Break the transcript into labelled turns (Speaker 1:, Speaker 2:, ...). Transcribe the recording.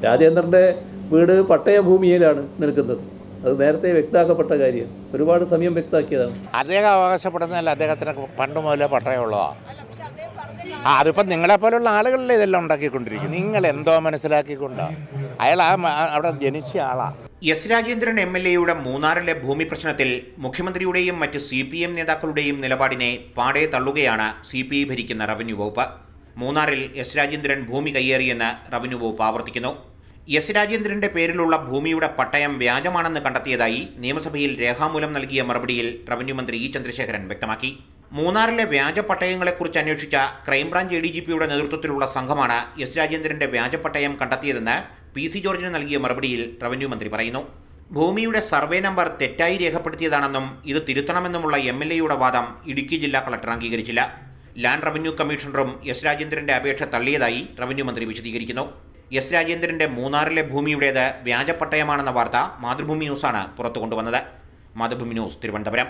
Speaker 1: രാജേന്ദ്രൻ്റെ വീട് പട്ടയഭൂമിയിലാണ് നിൽക്കുന്നത്. അത് നേരത്തെ വ്യക്തമാക്കപ്പെട്ട കാര്യം, ഒരുപാട് സമയം വ്യക്തമാക്കിയതാണ്.
Speaker 2: അദ്ദേഹം അവകാശപ്പെടുന്നതല്ല, അദ്ദേഹത്തിന് പണ്ട് മുതലേ പട്ടയമുള്ളതാണ്. അതിപ്പം നിങ്ങളെപ്പോലുള്ള ആളുകളിൽ ഇതെല്ലാം ഉണ്ടാക്കിക്കൊണ്ടിരിക്കും. നിങ്ങൾ എന്തോ മനസ്സിലാക്കിക്കൊണ്ടാണ്. അയാൾ അവിടെ ജനിച്ച ആളാണ്.
Speaker 3: എസ് രാജേന്ദ്രൻ MLA-യുടെ മൂന്നാറിലെ ഭൂമി പ്രശ്നത്തിൽ മുഖ്യമന്ത്രിയുടെയും മറ്റ് CPM നേതാക്കളുടെയും നിലപാടിനെ പാടെ തള്ളുകയാണ് CPI ഭരിക്കുന്ന റവന്യൂ വകുപ്പ്. മൂന്നാറിൽ എസ് രാജേന്ദ്രൻ ഭൂമി കയ്യേറിയെന്ന് റവന്യൂ വകുപ്പ് ആവർത്തിക്കുന്നു. എസ് രാജേന്ദ്രന്റെ പേരിലുള്ള ഭൂമിയുടെ പട്ടയം വ്യാജമാണെന്ന് കണ്ടെത്തിയതായി നിയമസഭയിൽ രേഖാമൂലം നൽകിയ മറുപടിയിൽ റവന്യൂ മന്ത്രി ഇ ചന്ദ്രശേഖരൻ വ്യക്തമാക്കി. മൂന്നാറിലെ വ്യാജ പട്ടയങ്ങളെക്കുറിച്ച് അന്വേഷിച്ച ക്രൈംബ്രാഞ്ച് ADGPയുടെ നേതൃത്വത്തിലുള്ള സംഘമാണ് എസ് രാജേന്ദ്രന്റെ വ്യാജപട്ടയം കണ്ടെത്തിയതെന്ന് PC ജോർജിന് നൽകിയ മറുപടിയിൽ റവന്യൂ മന്ത്രി പറയുന്നു. ഭൂമിയുടെ സർവേ നമ്പർ തെറ്റായി രേഖപ്പെടുത്തിയതാണെന്നും ഇത് തിരുത്തണമെന്നുമുള്ള MLA-യുടെ വാദം ഇടുക്കി ജില്ലാ കളക്ടർ അംഗീകരിച്ചില്ല. ലാൻഡ് റവന്യൂ കമ്മീഷണറും എസ് രാജേന്ദ്രന്റെ അപേക്ഷ തള്ളിയതായി റവന്യൂ മന്ത്രി വിശദീകരിക്കുന്നു. എസ് രാജേന്ദ്രന്റെ മൂന്നാറിലെ ഭൂമിയുടേത് വ്യാജപട്ടയമാണെന്ന വാർത്ത മാതൃഭൂമി ന്യൂസാണ് പുറത്തു കൊണ്ടുവന്നത്. മാതൃഭൂമി ന്യൂസ്, തിരുവനന്തപുരം.